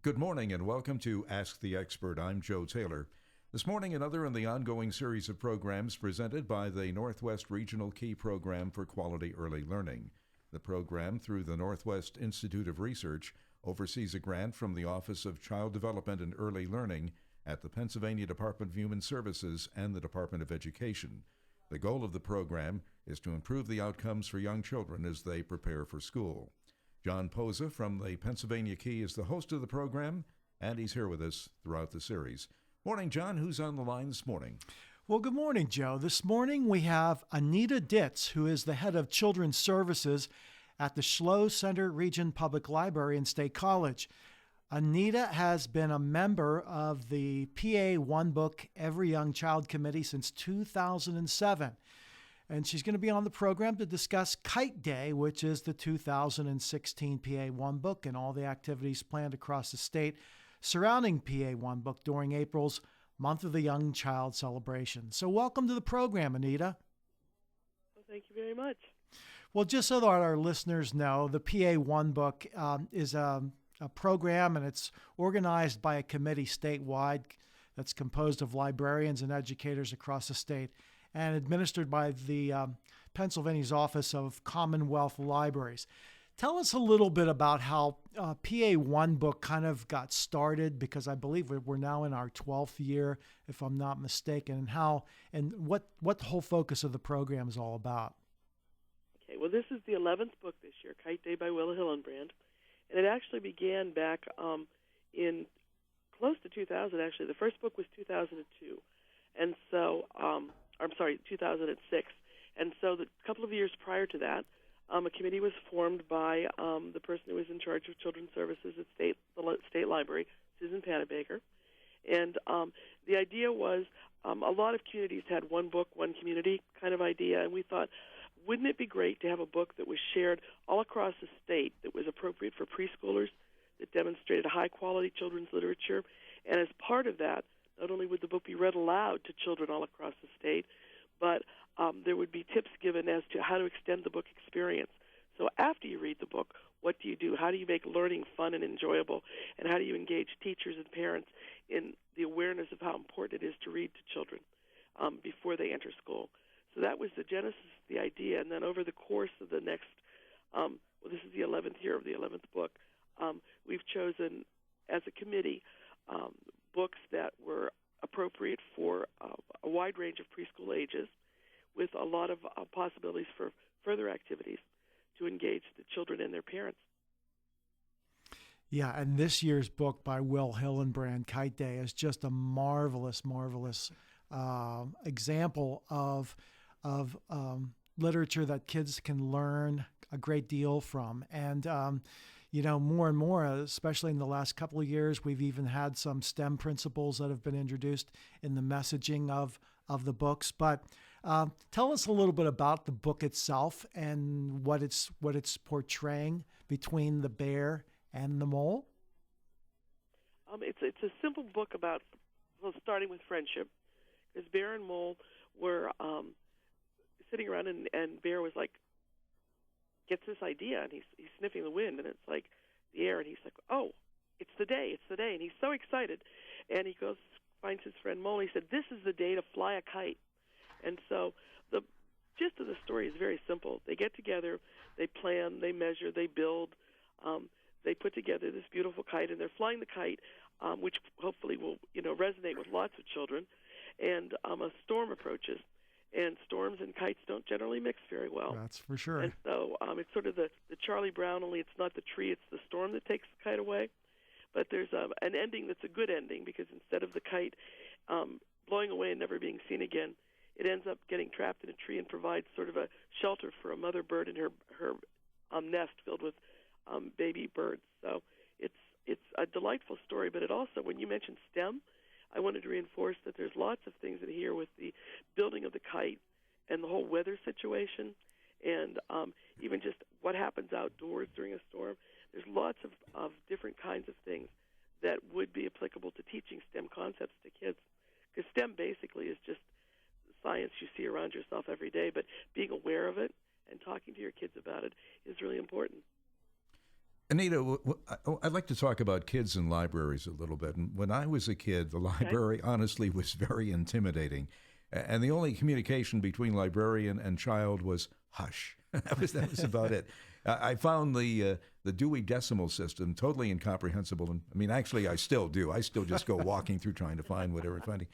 Good morning and welcome to Ask the Expert. I'm Joe Taylor. This morning, another in the ongoing series of programs presented by the Northwest Regional Key Program for Quality Early Learning. The program, through the Northwest Institute of Research, oversees a grant from the Office of Child Development and Early Learning at the Pennsylvania Department of Human Services and the Department of Education. The goal of the program is to improve the outcomes for young children as they prepare for school. John Posa from the Pennsylvania Key is the host of the program, and he's here with us throughout the series. Morning, John. Who's on the line this morning? Well, good morning, Joe. This morning we have Anita Ditz, who is the head of Children's Services at the Schlow Centre Region Public Library in State College. Anita has been a member of the PA One Book Every Young Child Committee since 2007. And she's going to be on the program to discuss Kite Day, which is the 2016 PA One Book and all the activities planned across the state surrounding PA One Book during April's Month of the Young Child celebration. So welcome to the program, Anita. Well, thank you very much. Well, just so that our listeners know, the PA One Book is a program, and it's organized by a committee statewide that's composed of librarians and educators across the state, and administered by the Pennsylvania's Office of Commonwealth Libraries. Tell us a little bit about how PA One Book kind of got started, because I believe we're now in our 12th year, if I'm not mistaken, and what the whole focus of the program is all about. Okay, well, this is the 11th book this year, Kite Day by Will Hillenbrand, and it actually began back in close to 2000, actually. The first book was 2002, and so 2006. And so the couple of years prior to that, a committee was formed by the person who was in charge of Children's Services at the State Library, Susan Panabaker. And the idea was a lot of communities had one book, one community kind of idea, and we thought, wouldn't it be great to have a book that was shared all across the state that was appropriate for preschoolers, that demonstrated high-quality children's literature, and as part of that, not only would the book be read aloud to children all across the state, but there would be tips given as to how to extend the book experience. So after you read the book, what do you do? How do you make learning fun and enjoyable? And how do you engage teachers and parents in the awareness of how important it is to read to children before they enter school? So that was the genesis of the idea. And then over the course of the next, this is the 11th year of the 11th book, we've chosen as a committee books that were appropriate for a wide range of preschool ages, with a lot of possibilities for further activities to engage the children and their parents. Yeah, and this year's book by Will Hillenbrand, Kite Day, is just a marvelous example of literature that kids can learn a great deal from. And more and more, especially in the last couple of years, we've even had some STEM principles that have been introduced in the messaging of the books. But tell us a little bit about the book itself and what it's portraying between the bear and the mole. It's a simple book about, starting with friendship, because bear and mole were sitting around, and bear was like, gets this idea, and he's sniffing the wind, and it's like the air, and he's like, oh, it's the day, and he's so excited, and he goes, finds his friend Mole, and he said, this is the day to fly a kite. And so the gist of the story is very simple. They get together, they plan, they measure, they build, they put together this beautiful kite, and they're flying the kite, which hopefully will resonate with lots of children, and a storm approaches. And storms and kites don't generally mix very well. That's for sure. And so it's sort of the Charlie Brown, only it's not the tree, it's the storm that takes the kite away. But there's an ending that's a good ending, because instead of the kite blowing away and never being seen again, it ends up getting trapped in a tree and provides sort of a shelter for a mother bird in her nest filled with baby birds. So it's a delightful story, but it also, when you mentioned STEM, I wanted to reinforce that there's lots of things in here with the building of the kite and the whole weather situation, and even just what happens outdoors during a storm. There's lots of different kinds of things that would be applicable to teaching STEM concepts to kids, because STEM basically is just science you see around yourself every day, but being aware of it and talking to your kids about it is really important. Anita, I'd like to talk about kids and libraries a little bit. And when I was a kid, the library honestly was very intimidating. And the only communication between librarian and child was hush. that was about it. I found the Dewey Decimal System totally incomprehensible. And I mean, actually, I still do. I still just go walking through trying to find whatever I'm finding.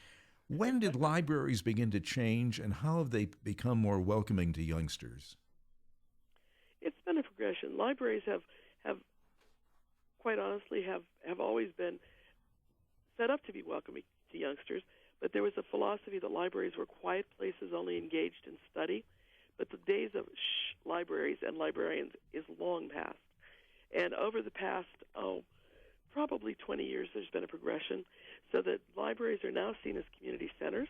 When did libraries begin to change, and how have they become more welcoming to youngsters? It's been a progression. Libraries have quite honestly, have always been set up to be welcoming to youngsters, but there was a philosophy that libraries were quiet places only engaged in study. But the days of libraries and librarians is long past. And over the past, probably 20 years, there's been a progression so that libraries are now seen as community centers,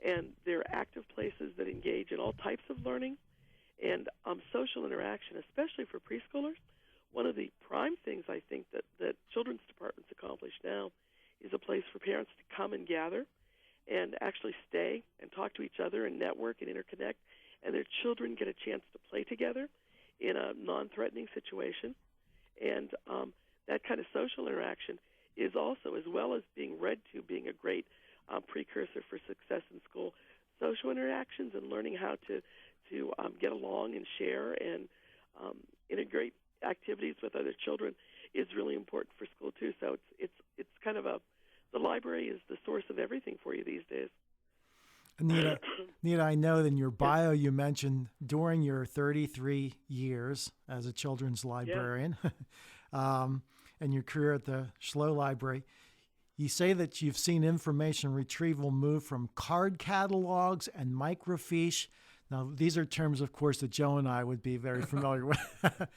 and they're active places that engage in all types of learning and social interaction, especially for preschoolers. One of the prime things I think that children's departments accomplish now is a place for parents to come and gather and actually stay and talk to each other and network and interconnect, and their children get a chance to play together in a non-threatening situation. And that kind of social interaction is also, as well as being read to, being a great precursor for success in school. Social interactions and learning how to get along and share and integrate activities with other children is really important for school too. So it's kind of the library is the source of everything for you these days. Anita, I know that in your bio you mentioned during your 33 years as a children's librarian and your career at the Schlow Library, you say that you've seen information retrieval move from card catalogs and microfiche. Now, these are terms, of course, that Joe and I would be very familiar with.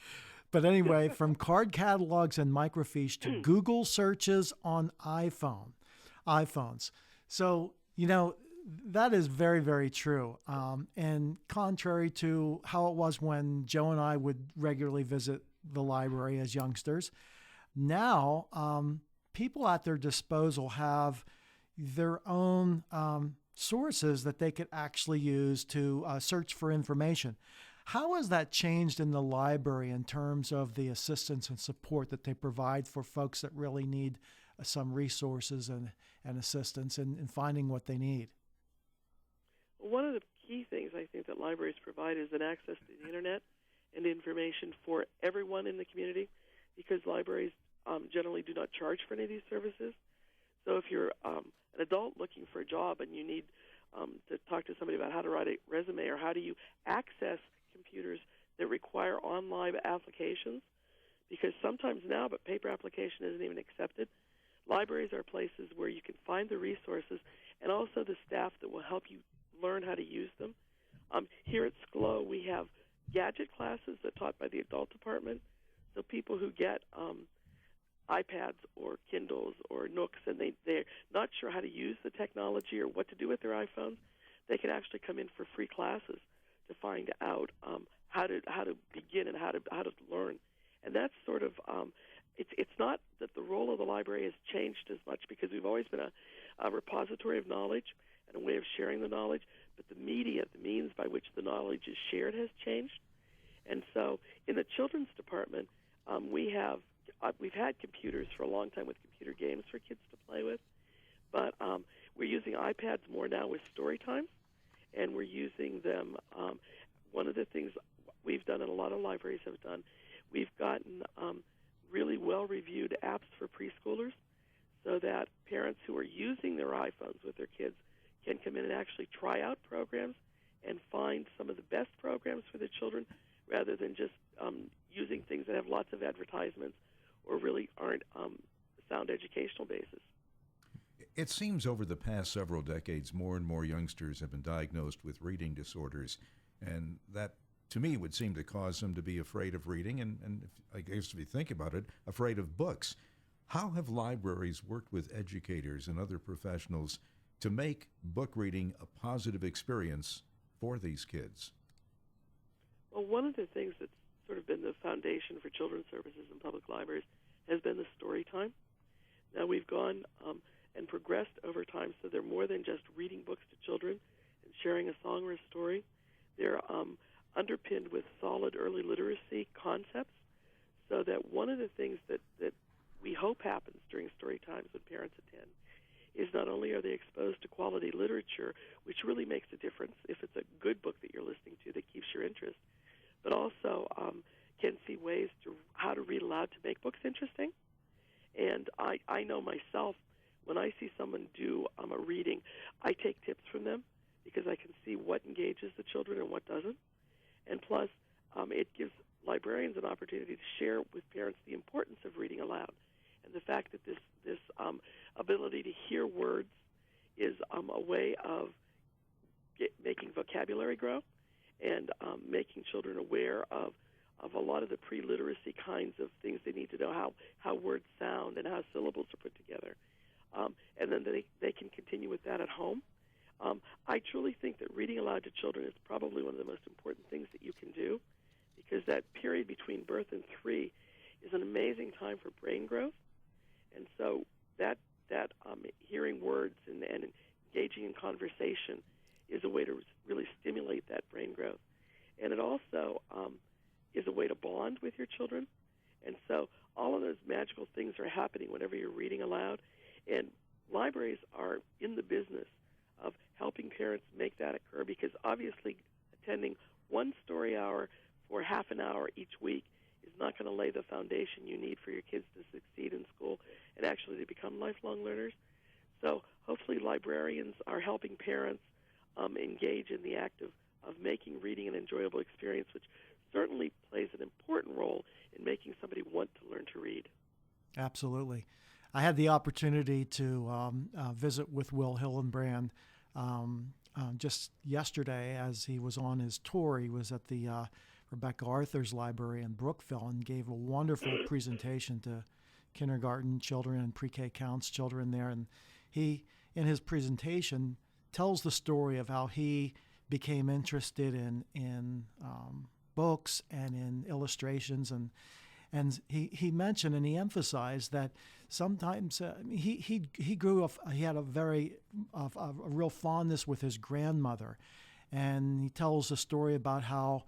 But anyway, from card catalogs and microfiche to Google searches on iPhones. So, that is very, very true. And contrary to how it was when Joe and I would regularly visit the library as youngsters, now people at their disposal have their own sources that they could actually use to search for information. How has that changed in the library in terms of the assistance and support that they provide for folks that really need some resources and assistance in finding what they need? One of the key things I think that libraries provide is an access to the internet and information for everyone in the community, because libraries generally do not charge for any of these services. So if you're an adult looking for a job and you need to talk to somebody about how to write a resume or how do you access computers that require online applications, because sometimes now, but paper application isn't even accepted, libraries are places where you can find the resources and also the staff that will help you learn how to use them. Here at Schlow, we have gadget classes that are taught by the adult department. So people who get iPads or Kindles or Nooks and they're not sure how to use the technology or what to do with their iPhones, they can actually come in for free classes to find out how to begin and how to learn. And that's sort of it's not that the role of the library has changed as much, because we've always been a repository of knowledge and a way of sharing the knowledge, but the media, the means by which the knowledge is shared, has changed. And so in the children's department, we've had computers for a long time with computer games for kids to play with, but we're using iPads more now with story times, and we're using them. One of the things we've done and a lot of libraries have done, we've gotten really well-reviewed apps for preschoolers so that parents who are using their iPhones with their kids can come in and actually try out programs and find some of the best programs for the children, rather than just using things that have lots of advertisements or really aren't sound educational basis. It seems over the past several decades, more and more youngsters have been diagnosed with reading disorders, and that, to me, would seem to cause them to be afraid of reading, and I guess if you think about it, afraid of books. How have libraries worked with educators and other professionals to make book reading a positive experience for these kids? Well, one of the things that's sort of been the foundation for children's services in public libraries has been the story time. Now we've gone and progressed over time, so they're more than just reading books to children and sharing a song or a story. They're underpinned with solid early literacy concepts, so that one of the things that we hope happens during story times when parents attend is not only are they exposed to quality literature, which really makes a difference if it's a good book that you're listening to that keeps your interest, but also can see ways to how to read aloud to make books interesting. And I know myself, when I see someone do a reading, I take tips from them because I can see what engages the children and what doesn't. And plus, it gives librarians an opportunity to share with parents the importance of reading aloud and the fact that this ability to hear words is a way of making vocabulary grow and making children aware of a lot of the pre-literacy kinds of things they need to know, how words sound and how syllables are put together. And then they can continue with that at home. I truly think that reading aloud to children is probably one of the most important things that you can do, because that period between birth and 3 is an amazing time for brain growth. And so that hearing words and engaging in conversation is a way to really stimulate that brain growth. And it also is a way to bond with your children. And so all of those magical things are happening whenever you're reading aloud. And libraries are in the business of helping parents make that occur, because obviously attending one story hour for half an hour each week is not going to lay the foundation you need for your kids to succeed in school and actually to become lifelong learners. So hopefully librarians are helping parents engage in the act of making reading an enjoyable experience, which certainly plays an important role in making somebody want to learn to read. Absolutely. I had the opportunity to visit with Will Hillenbrand just yesterday as he was on his tour. He was at the Rebecca Arthur's Library in Brookville and gave a wonderful presentation to kindergarten children and pre-K counts children there. And he, in his presentation, tells the story of how he became interested in books and in illustrations, and he mentioned and he emphasized that sometimes he grew up. He had a real fondness with his grandmother, and he tells a story about how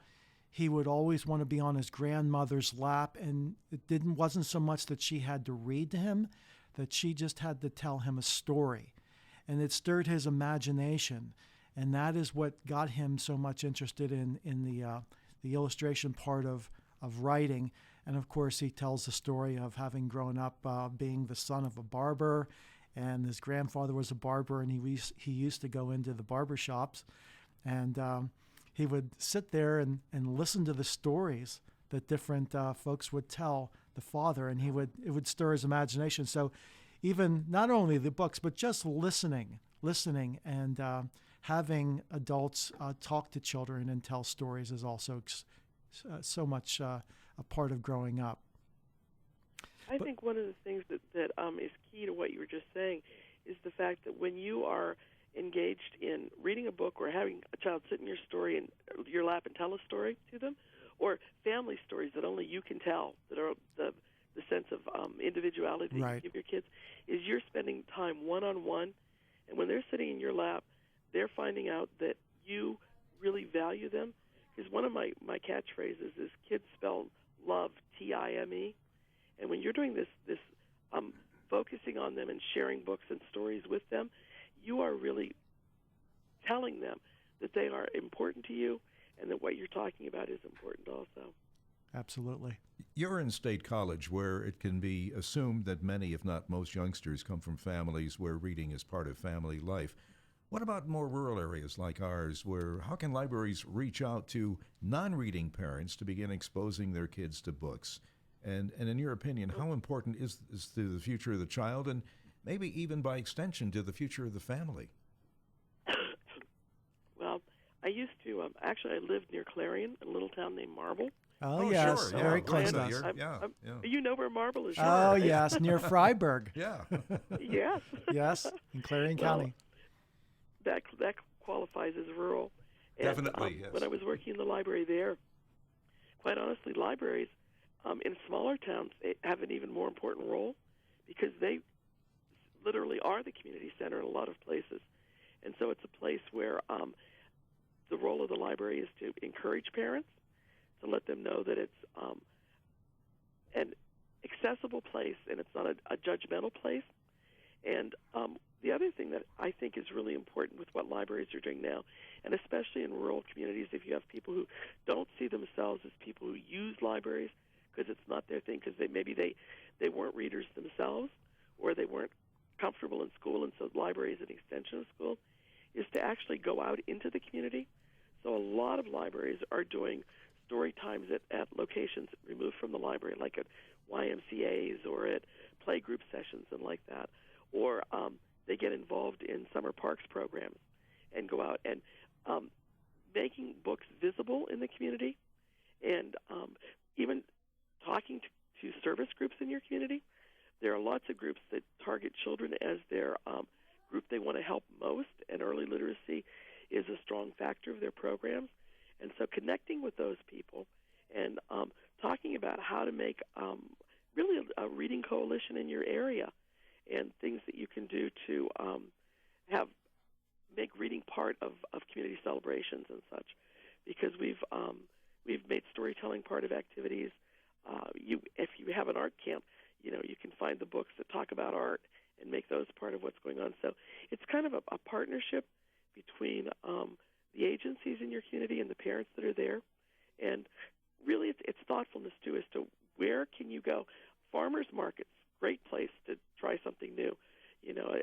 he would always want to be on his grandmother's lap, and it wasn't so much that she had to read to him, that she just had to tell him a story, and it stirred his imagination, and that is what got him so much interested in the illustration part of writing. And of course, he tells the story of having grown up being the son of a barber, and his grandfather was a barber, and he used to go into the barber shops, and he would sit there and listen to the stories that different folks would tell the father, and it would stir his imagination. So even not only the books, but just listening and having adults talk to children and tell stories is also so much a part of growing up. I think one of the things that is key to what you were just saying is the fact that when you are engaged in reading a book or having a child sit in your lap and tell a story to them, or family stories that only you can tell, that are the sense of individuality that you give your kids, is you're spending time one-on-one, and when they're sitting in your lap, they're finding out that you really value them. Because one of my catchphrases is kids spell love T-I-M-E, and when you're doing this focusing on them and sharing books and stories with them, you are really telling them that they are important to you and that what you're talking about is important also. Absolutely. You're in State College, where it can be assumed that many, if not most, youngsters come from families where reading is part of family life. What about more rural areas like ours, how can libraries reach out to non-reading parents to begin exposing their kids to books? And in your opinion, how important is this to the future of the child, and maybe even by extension to the future of the family? Well, I used to, actually I lived near Clarion, a little town named Marble. Oh yes, sure. very close to us. You know where Marble is? Oh yes, near Freiburg. Yeah. Yes. Yes, in Clarion County. That qualifies as rural. And, Definitely, yes. When I was working in the library there, quite honestly, libraries in smaller towns have an even more important role, because they literally are the community center in a lot of places. And so it's a place where the role of the library is to encourage parents, to let them know that it's an accessible place, and it's not a judgmental place. And the other thing that I think is really important with what libraries are doing now, and especially in rural communities, if you have people who don't see themselves as people who use libraries because it's not their thing, because maybe they weren't readers themselves, or they weren't comfortable in school, and so the library is an extension of school, is to actually go out into the community. So a lot of libraries are doing story times at locations removed from the library, like at YMCAs or at playgroup sessions and like that. Or they get involved in summer parks programs and go out and making books visible in the community, and even talking to service groups in your community. There are lots of groups that target children as their group they want to help most, and early literacy is a strong factor of their programs. And so connecting with those people and talking about how to make really a reading coalition in your area, and things that you can do to make reading part of community celebrations and such, because we've made storytelling part of activities. If you have an art camp, you can find the books that talk about art and make those part of what's going on. So it's kind of a partnership between the agencies in your community and the parents that are there, and really it's thoughtfulness too as to where can you go. Farmers markets, great place to try something new.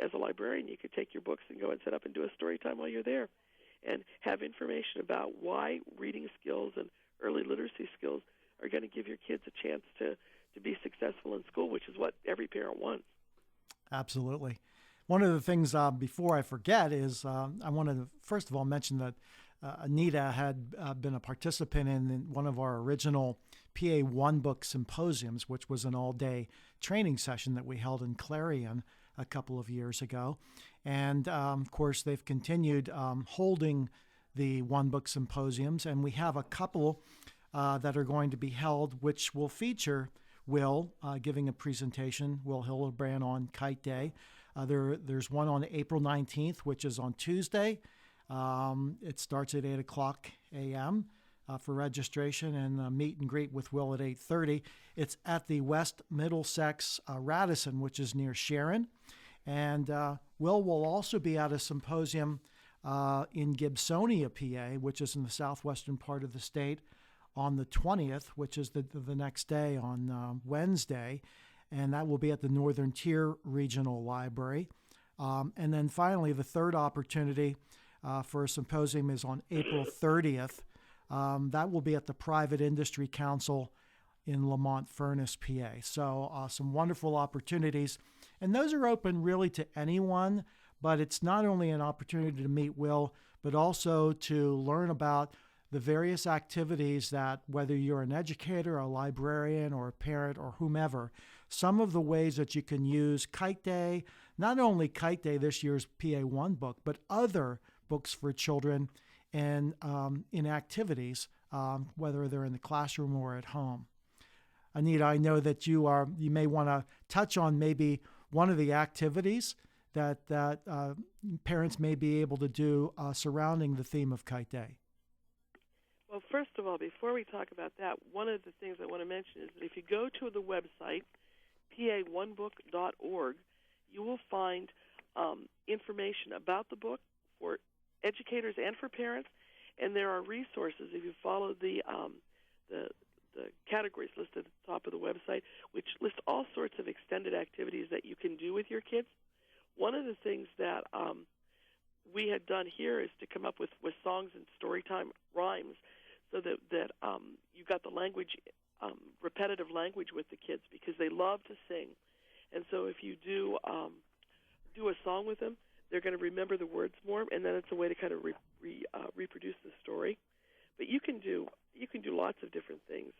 As a librarian, you could take your books and go and set up and do a story time while you're there, and have information about why reading skills and early literacy skills are going to give your kids a chance to be successful in school, which is what every parent wants. Absolutely. One of the things, before I forget, is I want to first of all mention that Anita had been a participant in one of our original PA One Book Symposiums, which was an all-day training session that we held in Clarion a couple of years ago. And, of course, they've continued holding the One Book Symposiums, and we have a couple that are going to be held, which will feature Will giving a presentation, Will Hildebrand, on Kite Day. There's one on April 19th, which is on Tuesday. It starts at 8 o'clock a.m. For registration, and meet and greet with Will at 8:30. It's at the West Middlesex Radisson, which is near Sharon. And Will also be at a symposium in Gibsonia, PA, which is in the southwestern part of the state, on the 20th, which is the next day on Wednesday. And that will be at the Northern Tier Regional Library. And then finally, the third opportunity for a symposium is on April 30th. That will be at the Private Industry Council in Lamont Furnace, PA. So some wonderful opportunities. And those are open really to anyone, but it's not only an opportunity to meet Will, but also to learn about the various activities that, whether you're an educator, a librarian, or a parent, or whomever, some of the ways that you can use Kite Day, not only Kite Day, this year's PA One book, but other books for children and in activities, whether they're in the classroom or at home. Anita, I know that you may want to touch on maybe one of the activities that parents may be able to do surrounding the theme of Kite Day. Well, first of all, before we talk about that, one of the things I want to mention is that if you go to the website, pa1book.org, you will find information about the book for educators and for parents, and there are resources if you follow the categories listed at the top of the website, which list all sorts of extended activities that you can do with your kids. One of the things that we had done here is to come up with songs and storytime rhymes, so that you got the language, repetitive language with the kids, because they love to sing. And so if you do a song with them, they're going to remember the words more, and then it's a way to kind of reproduce the story. But you can do lots of different things.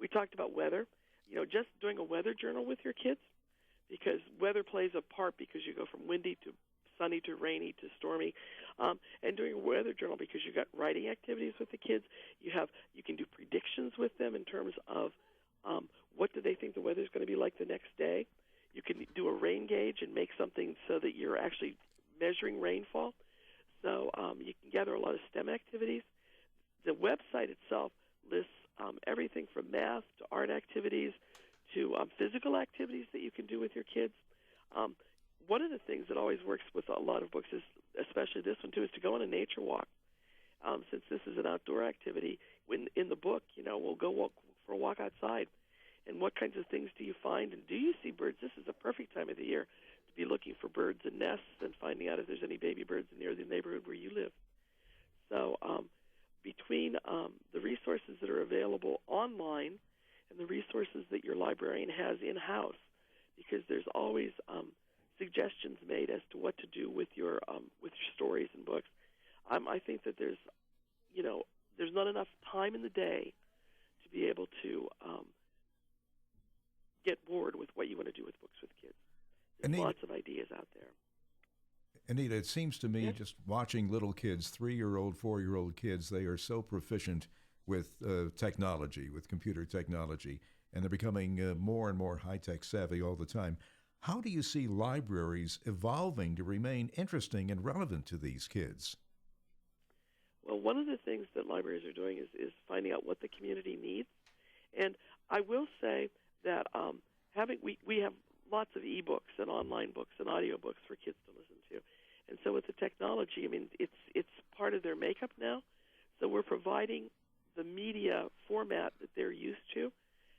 We talked about weather. Just doing a weather journal with your kids, because weather plays a part, because you go from windy to sunny to rainy to stormy, and doing a weather journal because you've got writing activities with the kids. You can do predictions with them in terms of what do they think the weather's going to be like the next day. You can do a rain gauge and make something so that you're actually measuring rainfall. So you can gather a lot of STEM activities. The website itself lists everything from math to art activities to physical activities that you can do with your kids. One of the things that always works with a lot of books, is, especially this one too, is to go on a nature walk. Since this is an outdoor activity, in the book, we'll go walk for a walk outside. And what kinds of things do you find? And do you see birds? This is a perfect time of the year to be looking for birds and nests and finding out if there's any baby birds near the neighborhood where you live. So between the resources that are available online and the resources that your librarian has in-house, because there's always suggestions made as to what to do with your stories and books. I think that there's not enough time in the day to be able to get bored with what you want to do with books with kids. There's lots of ideas out there. Anita, it seems to me, just watching little kids, 3-year-old, 4-year-old kids, they are so proficient with technology, with computer technology, and they're becoming more and more high-tech savvy all the time. How do you see libraries evolving to remain interesting and relevant to these kids? Well, one of the things that libraries are doing is finding out what the community needs. And I will say that we have lots of e-books and online books and audiobooks for kids to listen to. And so with the technology, it's part of their makeup now. So we're providing the media format that they're used to,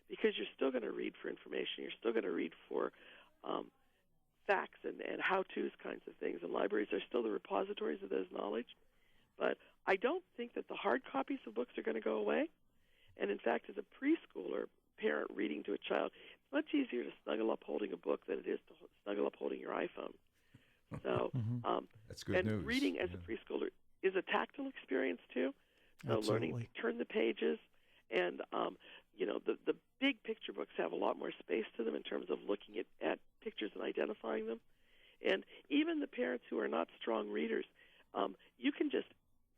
because you're still going to read for information. You're still going to read for facts and how-tos kinds of things. And libraries are still the repositories of those knowledge. But I don't think that the hard copies of books are going to go away. And in fact, as a preschooler parent reading to a child, it's much easier to snuggle up holding a book than it is to snuggle up holding your iPhone. So, that's good news. Reading as a preschooler is a tactile experience too. So Absolutely. learning to turn the pages, and the big picture books have a lot more space to them in terms of looking at pictures and identifying them. And even the parents who are not strong readers, you can just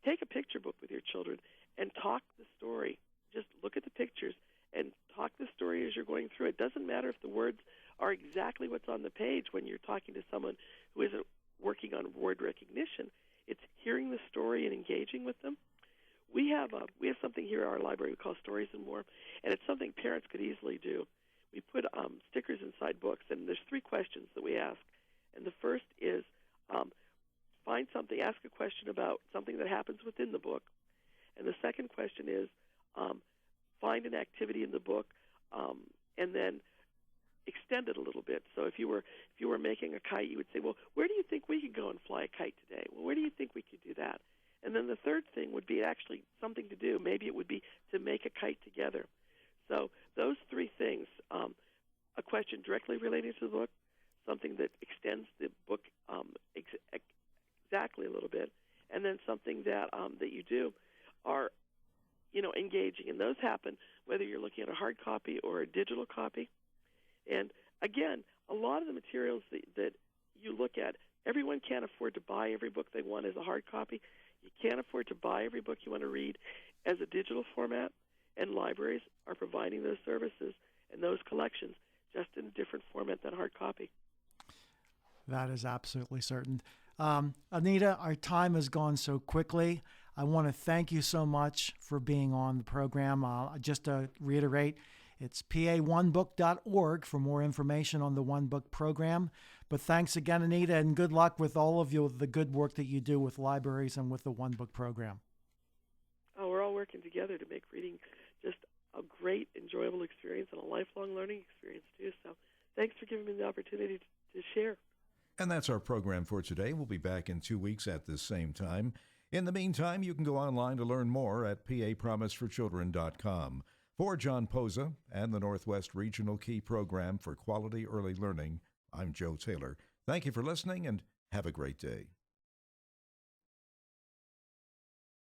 take a picture book with your children and talk the story. Just look at the pictures and talk the story as you're going through. It doesn't matter if the words are exactly what's on the page when you're talking to someone who isn't working on word recognition. It's hearing the story and engaging with them. We have something here at our library we call Stories and More, and it's something parents could easily do. We put stickers inside books, and there's 3 questions that we ask. And the first is ask a question about something that happens within the book. And the second question is find an activity in the book and then extend it a little bit. So if you were making a kite, you would say, well, where do you think we could go and fly a kite today? Well, where do you think we could do that? And then the third thing would be actually something to do. Maybe it would be to make a kite together. So those 3 things, a question directly related to the book, something that extends the book exactly a little bit, and then something that you do are, engaging. And those happen whether you're looking at a hard copy or a digital copy. And again, a lot of the materials that you look at, everyone can't afford to buy every book they want as a hard copy. You can't afford to buy every book you want to read as a digital format, and libraries are providing those services and those collections just in a different format than hard copy. That is absolutely certain. Anita, our time has gone so quickly. I want to thank you so much for being on the program. Just to reiterate, it's pa1book.org for more information on the One Book program. But thanks again, Anita, and good luck with all of the good work that you do with libraries and with the One Book program. Oh, we're all working together to make reading just a great, enjoyable experience and a lifelong learning experience, too. So thanks for giving me the opportunity to share. And that's our program for today. We'll be back in 2 weeks at this same time. In the meantime, you can go online to learn more at papromiseforchildren.com. For John Poza and the Northwest Regional Key Program for Quality Early Learning, I'm Joe Taylor. Thank you for listening and have a great day.